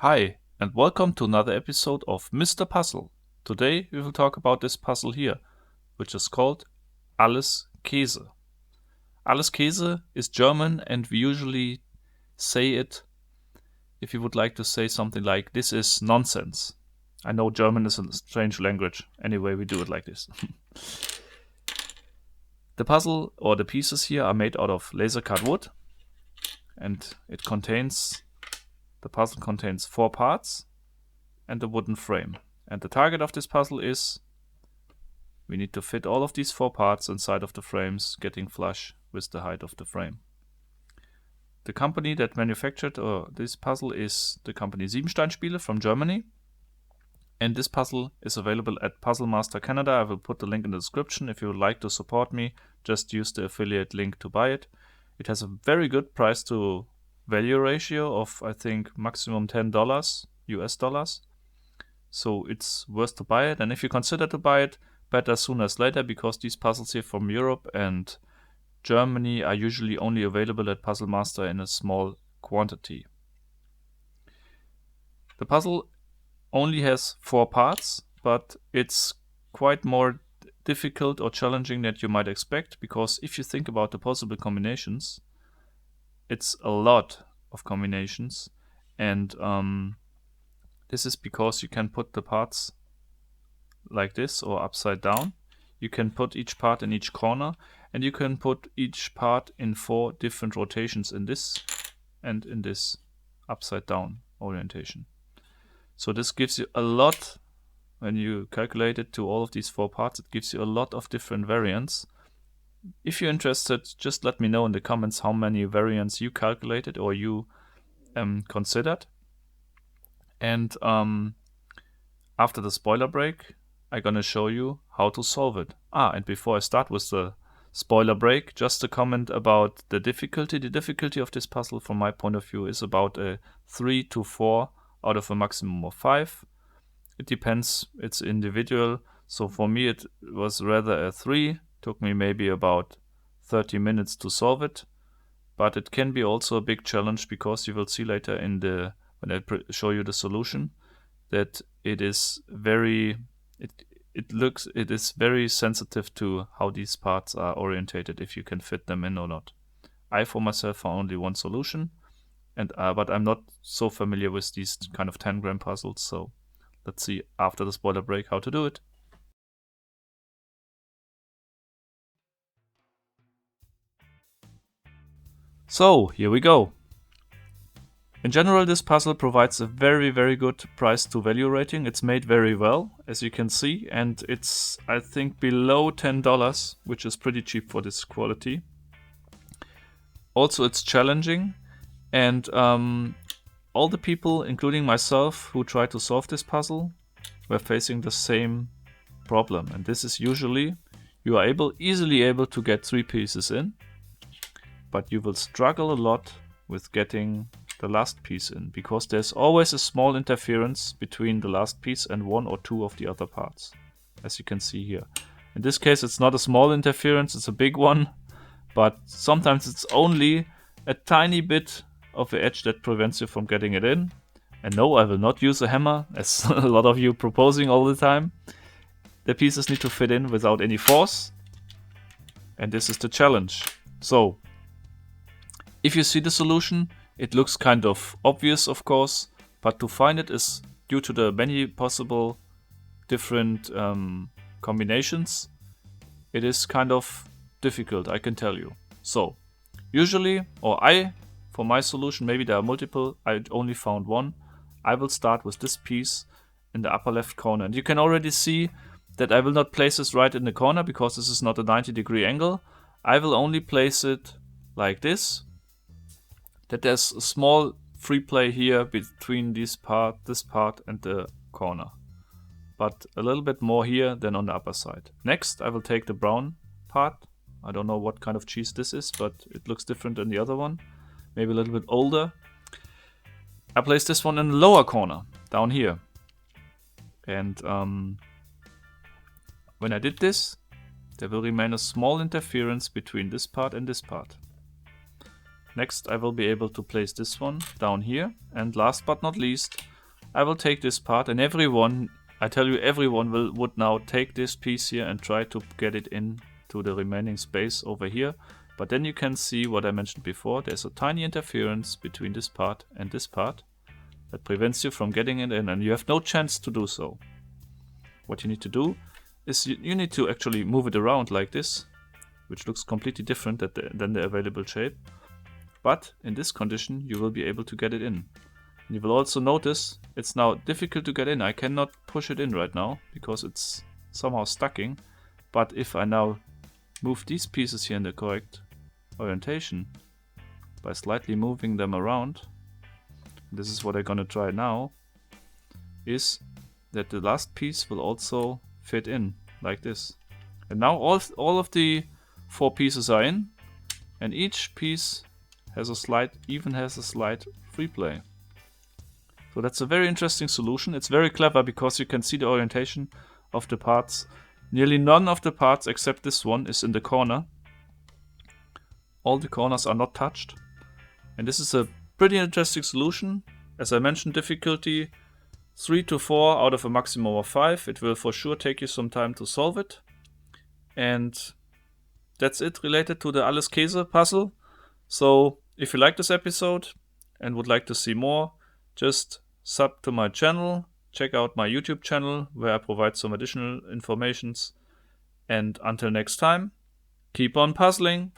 Hi, and welcome to another episode of Mr. Puzzle. Today we will talk about this puzzle here, which is called Alles Käse. Alles Käse is German, and we usually say it if you would like to say something like, this is nonsense. I know German is a strange language, anyway, we do it like this. The puzzle or the pieces here are made out of laser cut wood, and the puzzle contains 4 parts and a wooden frame. And the target of this puzzle is we need to fit all of these 4 parts inside of the frames, getting flush with the height of the frame. The company that manufactured this puzzle is the company Siebenstein-Spiele from Germany. And this puzzle is available at Puzzle Master Canada. I will put the link in the description. If you would like to support me, just use the affiliate link to buy it. It has a very good price to value ratio of, I think, maximum $10 US dollars. So it's worth to buy it. And if you consider to buy it, better sooner as later, because these puzzles here from Europe and Germany are usually only available at Puzzle Master in a small quantity. The puzzle only has 4 parts, but it's quite more difficult or challenging than you might expect, because if you think about the possible combinations, it's a lot of combinations, and this is because you can put the parts like this or upside down. You can put each part in each corner, and you can put each part in 4 different rotations, in this and in this upside down orientation. So this gives you a lot, when you calculate it to all of these 4 parts, it gives you a lot of different variants. If you're interested, just let me know in the comments how many variants you calculated or you considered. And after the spoiler break, I'm gonna show you how to solve it. And before I start with the spoiler break, just a comment about the difficulty. The difficulty of this puzzle from my point of view is about a 3 to 4 out of a maximum of 5. It depends, it's individual. So for me it was rather a 3. Took me maybe about 30 minutes to solve it. But it can be also a big challenge, because you will see later in when I show you the solution, that it is very it is very sensitive to how these parts are orientated, if you can fit them in or not. I for myself found only one solution, and but I'm not so familiar with these kind of 10-gram puzzles, so let's see after the spoiler break how to do it. So here we go. In general, this puzzle provides a very good price to value rating. It's made very well, as you can see, and it's, I think, below $10, which is pretty cheap for this quality. Also, it's challenging, and all the people, including myself, who tried to solve this puzzle were facing the same problem. And this is usually, you are easily able to get 3 pieces in, but you will struggle a lot with getting the last piece in, because there's always a small interference between the last piece and 1 or 2 of the other parts, as you can see here. In this case, it's not a small interference, it's a big one, but sometimes it's only a tiny bit of the edge that prevents you from getting it in. And no, I will not use a hammer, as a lot of you proposing all the time. The pieces need to fit in without any force, and this is the challenge. So, if you see the solution, it looks kind of obvious, of course, but to find it is, due to the many possible different combinations, it is kind of difficult, I can tell you. So, usually, for my solution, maybe there are multiple, I only found one. I will start with this piece in the upper left corner. And you can already see that I will not place this right in the corner, because this is not a 90-degree angle. I will only place it like this, that there's a small free play here between this part and the corner, but a little bit more here than on the upper side. Next, I will take the brown part. I don't know what kind of cheese this is, but it looks different than the other one, maybe a little bit older. I place this one in the lower corner, down here. And when I did this, there will remain a small interference between this part and this part. Next, I will be able to place this one down here. And last but not least, I will take this part, and everyone, I tell you, everyone would now take this piece here and try to get it in to the remaining space over here. But then you can see what I mentioned before. There's a tiny interference between this part and this part that prevents you from getting it in, and you have no chance to do so. What you need to do is you need to actually move it around like this, which looks completely different than the available shape. But in this condition, you will be able to get it in. And you will also notice it's now difficult to get in. I cannot push it in right now because it's somehow stucking. But if I now move these pieces here in the correct orientation by slightly moving them around, this is what I'm gonna try now, is that the last piece will also fit in like this. And now all of the 4 pieces are in, and each piece has a slight free play. So that's a very interesting solution. It's very clever because you can see the orientation of the parts. Nearly none of the parts except this one is in the corner. All the corners are not touched. And this is a pretty interesting solution. As I mentioned, difficulty 3 to 4 out of a maximum of 5. It will for sure take you some time to solve it. And that's it related to the Alles Käse puzzle. So if you like this episode and would like to see more, just sub to my channel, check out my YouTube channel where I provide some additional informations. And until next time, keep on puzzling!